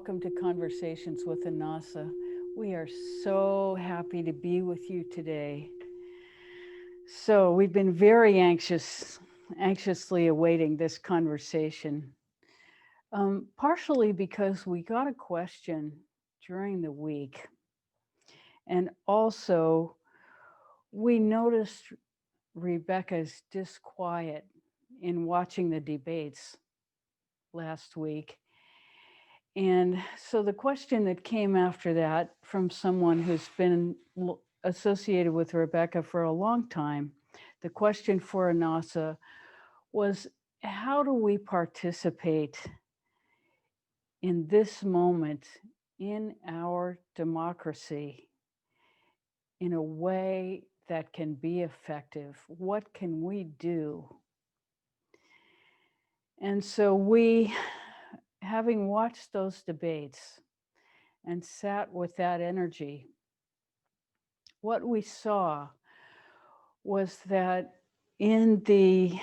welcome to Conversations with Annassa. We are so happy to be with you today. So we've been very anxiously awaiting this conversation, partially because we got a question during the week. And also, we noticed Rebecca's disquiet in watching the debates last week. And so the question that came after that from someone who's been associated with Rebecca for a long time, the question for Annassa was, how do we participate in this moment in our democracy in a way that can be effective? What can we do? And so we, having watched those debates and sat with that energy, what we saw was that in the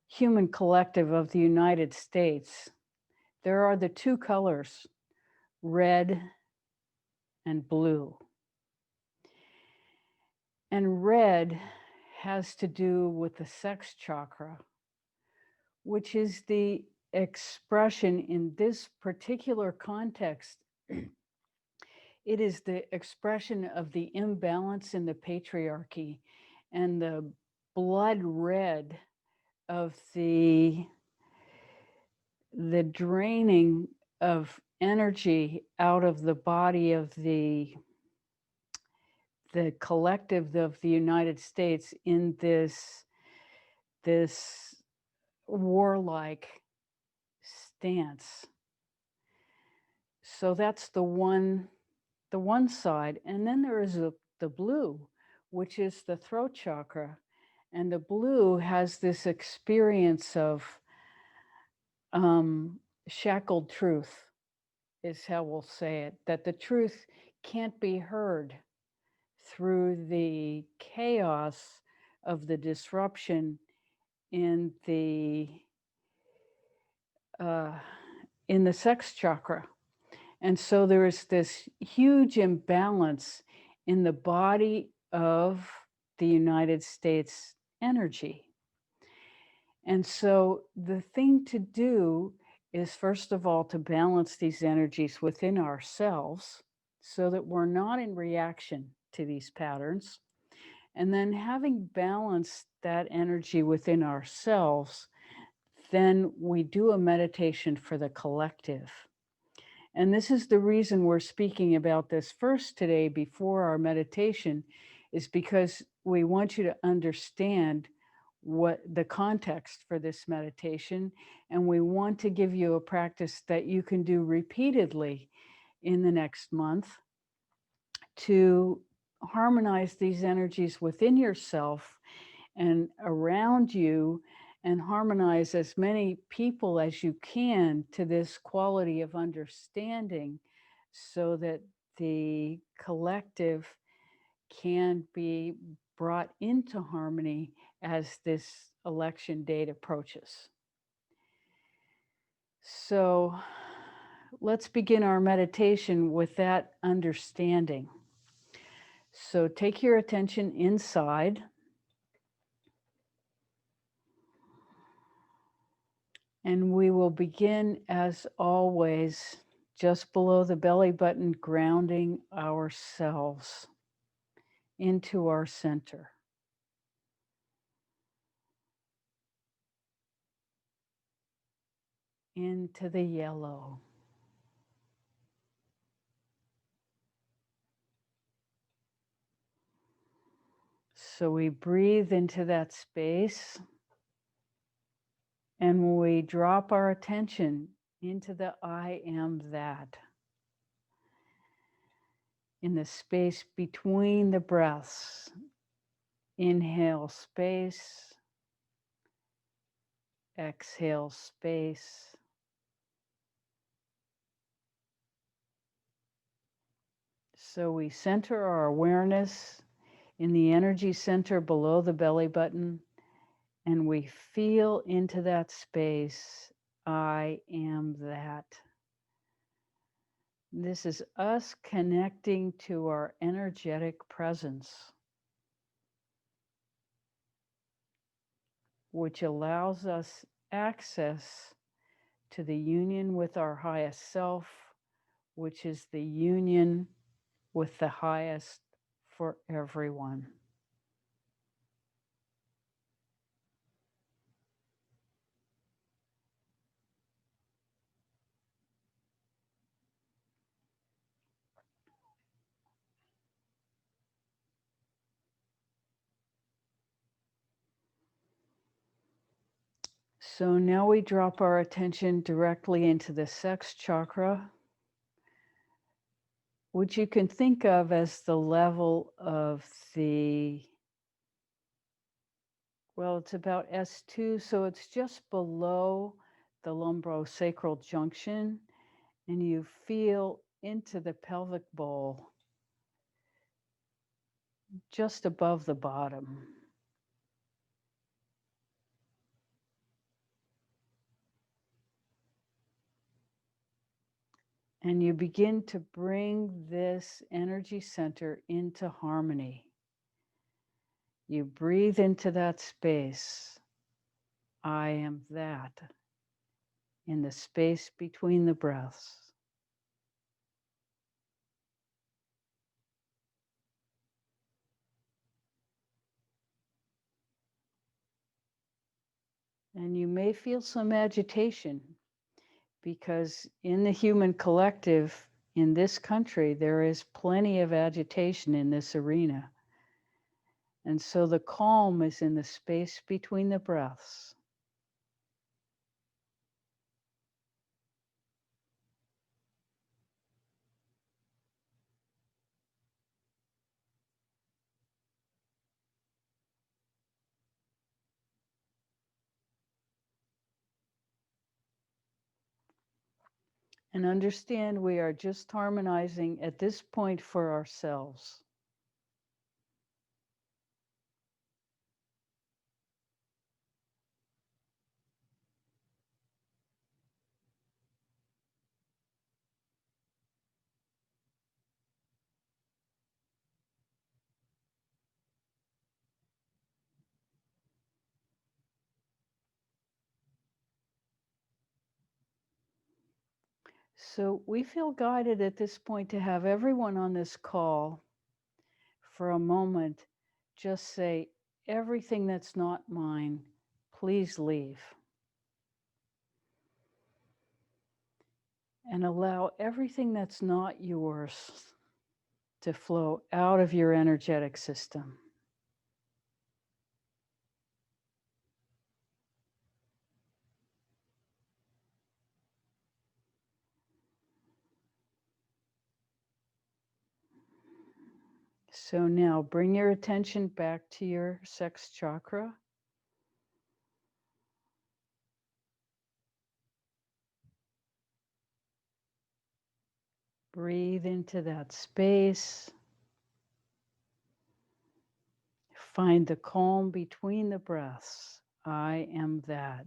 human collective of the United States, there are the two colors, red and blue. And red has to do with the sex chakra, which is the expression in this particular context. It is the expression of the imbalance in the patriarchy and the blood red of the draining of energy out of the body of the collective of the United States in this warlike stance. So that's the one side. And then there is the blue, which is the throat chakra. And the blue has this experience of shackled truth, is how we'll say it, that the truth can't be heard through the chaos of the disruption in the sex chakra. And so there is this huge imbalance in the body of the United States energy. And so the thing to do is, first of all, to balance these energies within ourselves so that we're not in reaction to these patterns. And then having balanced that energy within ourselves, then we do a meditation for the collective. And this is the reason we're speaking about this first today before our meditation, is because we want you to understand what the context for this meditation, and we want to give you a practice that you can do repeatedly in the next month to harmonize these energies within yourself and around you, and harmonize as many people as you can to this quality of understanding so that the collective can be brought into harmony as this election date approaches. So let's begin our meditation with that understanding. So take your attention inside. And we will begin, as always, just below the belly button, grounding ourselves into our center. Into the yellow. So we breathe into that space, and we drop our attention into the I am that, in the space between the breaths. Inhale space, exhale space. So we center our awareness in the energy center below the belly button, and we feel into that space. I am that. This is us connecting to our energetic presence, which allows us access to the union with our highest self, which is the union with the highest for everyone. So now we drop our attention directly into the sex chakra, which you can think of as the level of it's about S2, so it's just below the lumbosacral junction, and you feel into the pelvic bowl, just above the bottom. And you begin to bring this energy center into harmony. You breathe into that space. I am that, in the space between the breaths. And you may feel some agitation because in the human collective in this country, there is plenty of agitation in this arena. And so the calm is in the space between the breaths. And understand we are just harmonizing at this point for ourselves. So we feel guided at this point to have everyone on this call for a moment just say, everything that's not mine, please leave. And allow everything that's not yours to flow out of your energetic system. So now bring your attention back to your sex chakra. Breathe into that space. Find the calm between the breaths. I am that.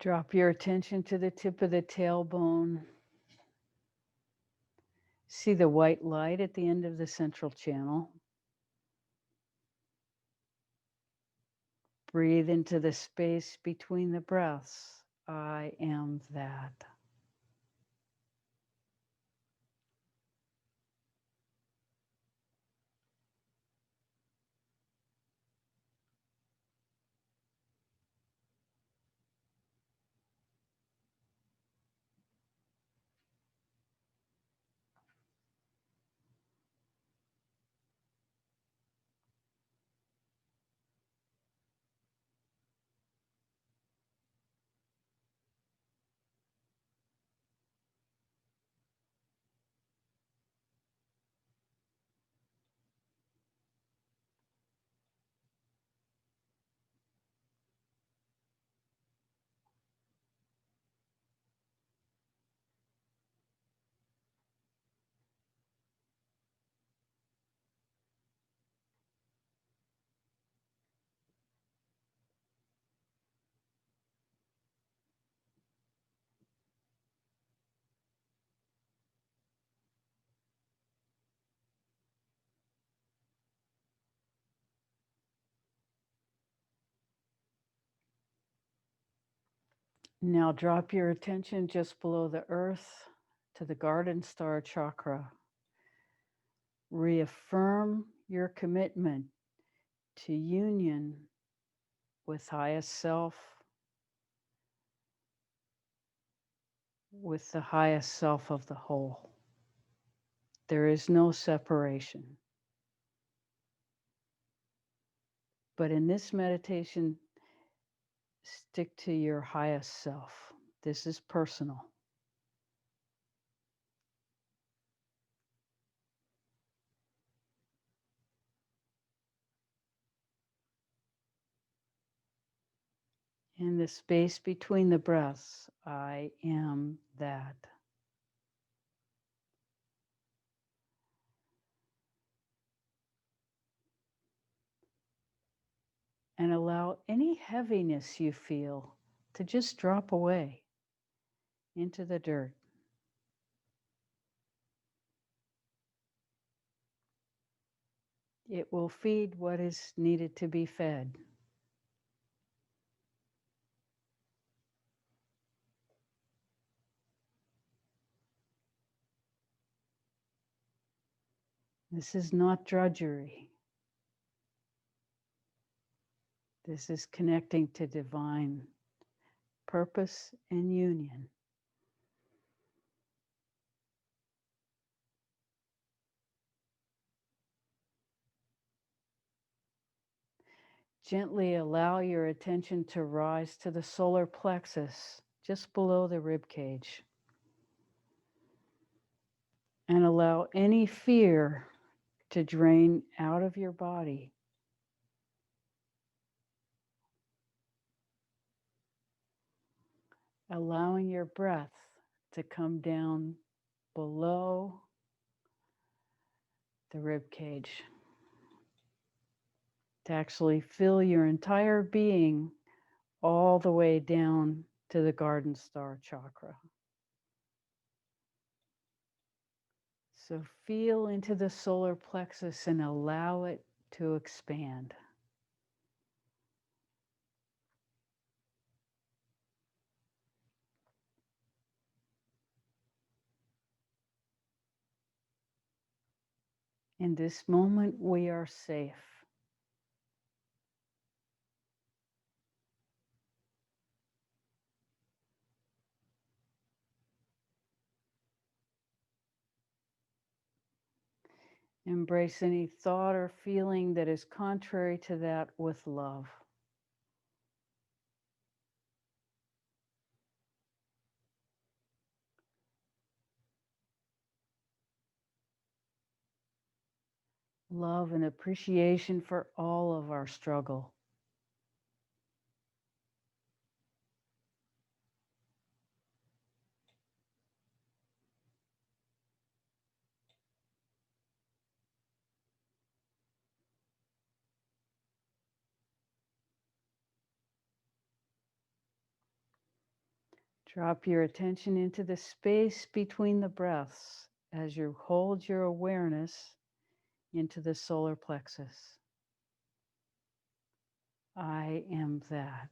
Drop your attention to the tip of the tailbone. See the white light at the end of the central channel. Breathe into the space between the breaths. I am that. Now drop your attention just below the earth to the garden star chakra. Reaffirm your commitment to union with highest self, with the highest self of the whole. There is no separation. But in this meditation, stick to your highest self. This is personal. In the space between the breaths, I am that. And allow any heaviness you feel to just drop away into the dirt. It will feed what is needed to be fed. This is not drudgery. This is connecting to divine purpose and union. Gently allow your attention to rise to the solar plexus, just below the rib cage. And allow any fear to drain out of your body. Allowing your breath to come down below the rib cage, to actually fill your entire being all the way down to the garden star chakra. So feel into the solar plexus and allow it to expand. In this moment, we are safe. Embrace any thought or feeling that is contrary to that with love. Love and appreciation for all of our struggle. Drop your attention into the space between the breaths as you hold your awareness into the solar plexus. I am that.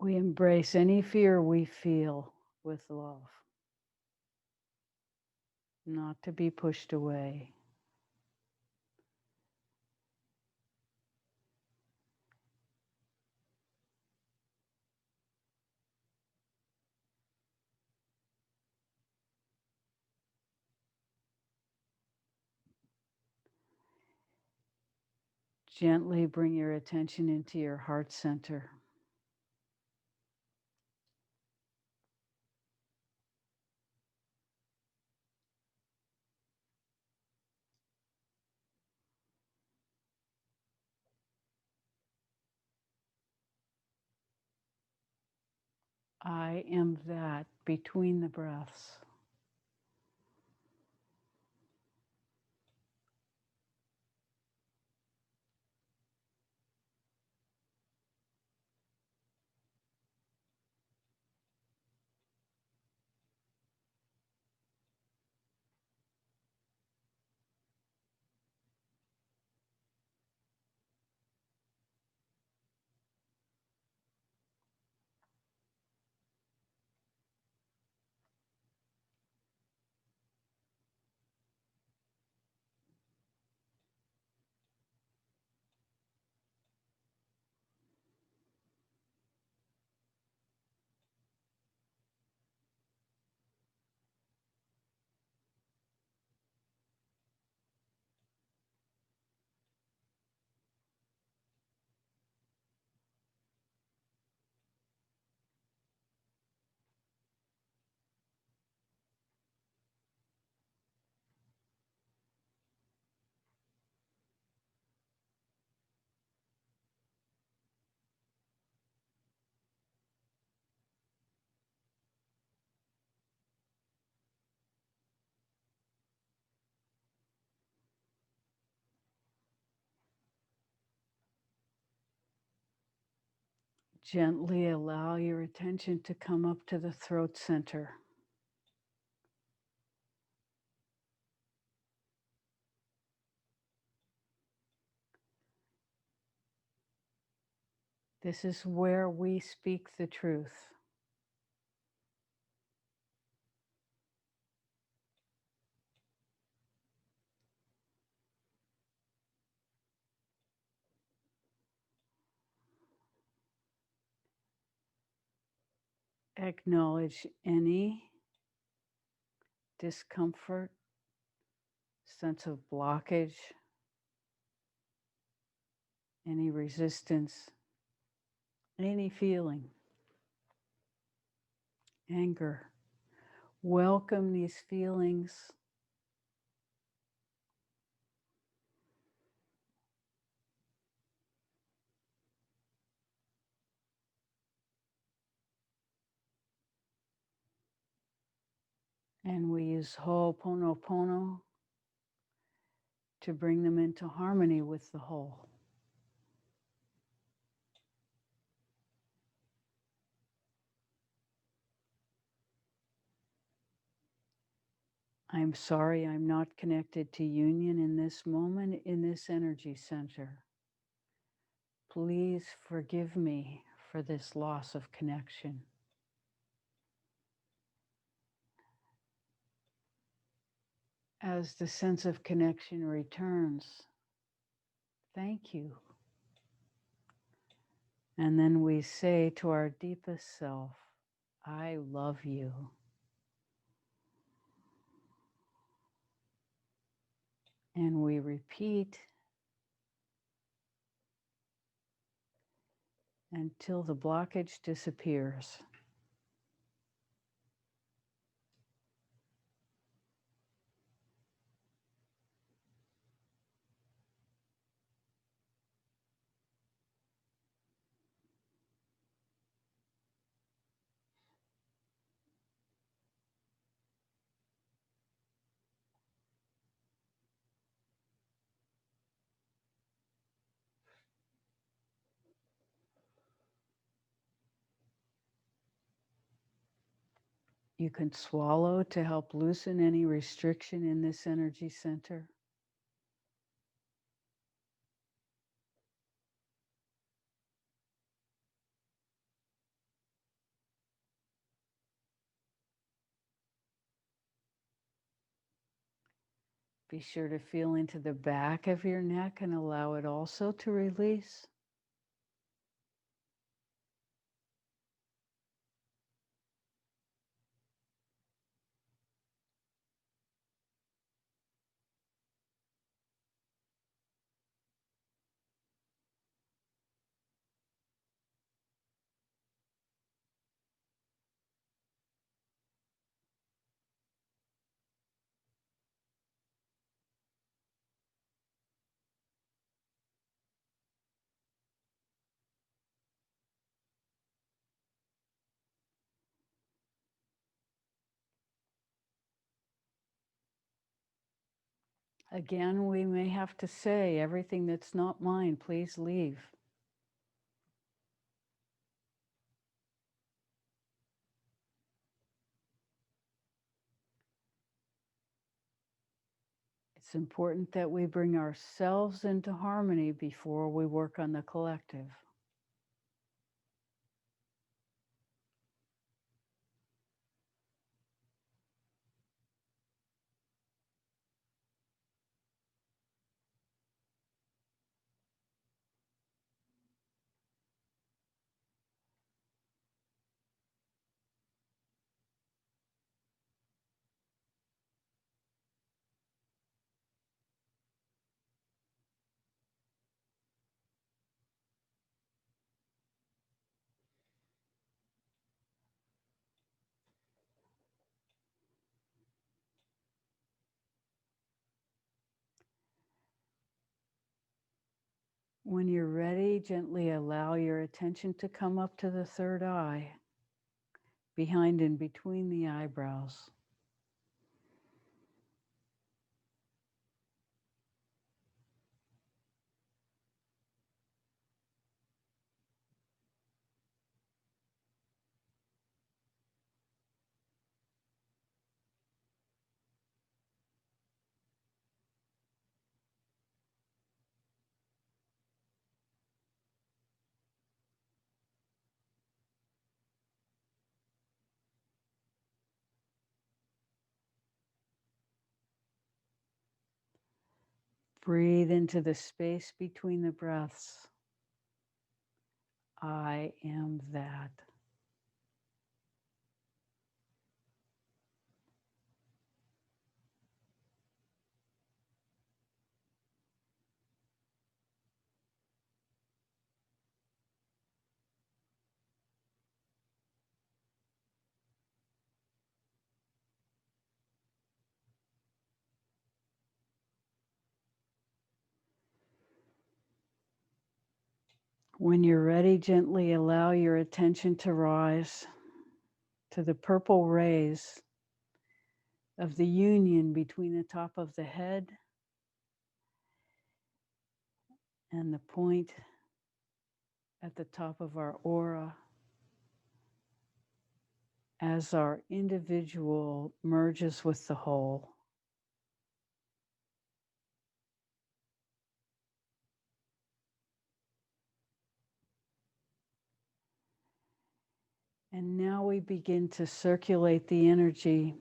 We embrace any fear we feel with love, not to be pushed away. Gently bring your attention into your heart center. I am that between the breaths. Gently allow your attention to come up to the throat center. This is where we speak the truth. Acknowledge any discomfort, sense of blockage, any resistance, any feeling, anger. Welcome these feelings. And we use Ho'oponopono to bring them into harmony with the whole. I'm sorry I'm not connected to union in this moment, in this energy center. Please forgive me for this loss of connection. As the sense of connection returns, thank you. And then we say to our deepest self, I love you. And we repeat until the blockage disappears. You can swallow to help loosen any restriction in this energy center. Be sure to feel into the back of your neck and allow it also to release. Again, we may have to say, everything that's not mine, please leave. It's important that we bring ourselves into harmony before we work on the collective. When you're ready, gently allow your attention to come up to the third eye, behind and between the eyebrows. Breathe into the space between the breaths. I am that. When you're ready, gently allow your attention to rise to the purple rays of the union between the top of the head and the point at the top of our aura as our individual merges with the whole. And now we begin to circulate the energy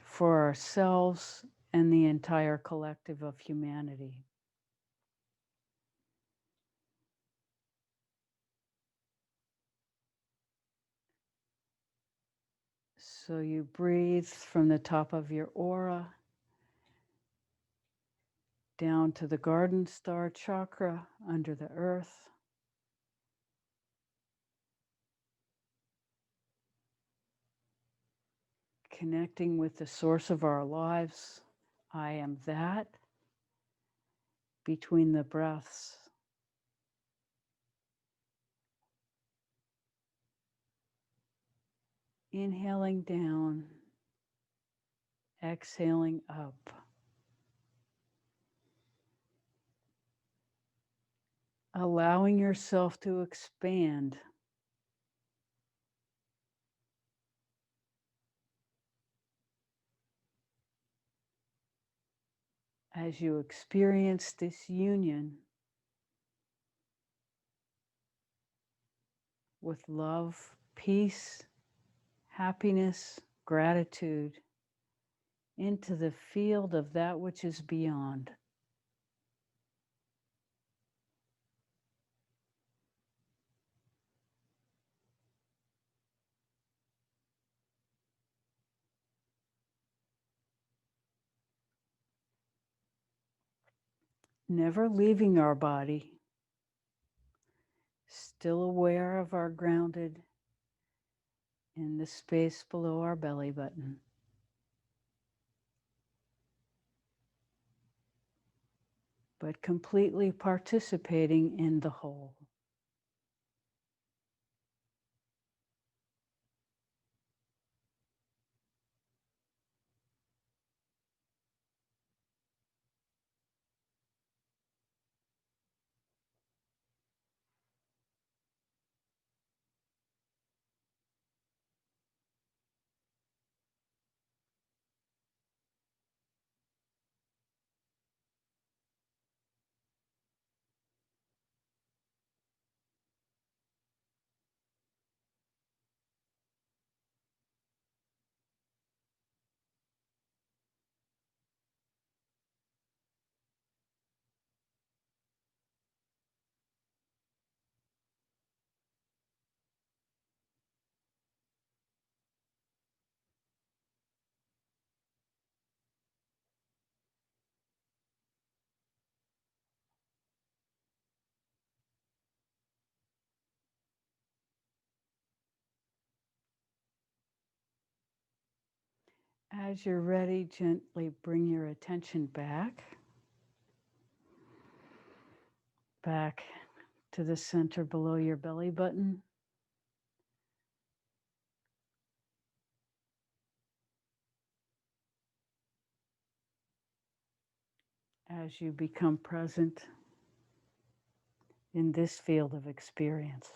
for ourselves and the entire collective of humanity. So you breathe from the top of your aura down to the garden star chakra under the earth. Connecting with the source of our lives. I am that. Between the breaths. Inhaling down, exhaling up. Allowing yourself to expand. As you experience this union with love, peace, happiness, gratitude, into the field of that which is beyond. Never leaving our body, still aware of our grounded in the space below our belly button. But completely participating in the whole. As you're ready, gently bring your attention back to the center below your belly button. As you become present in this field of experience.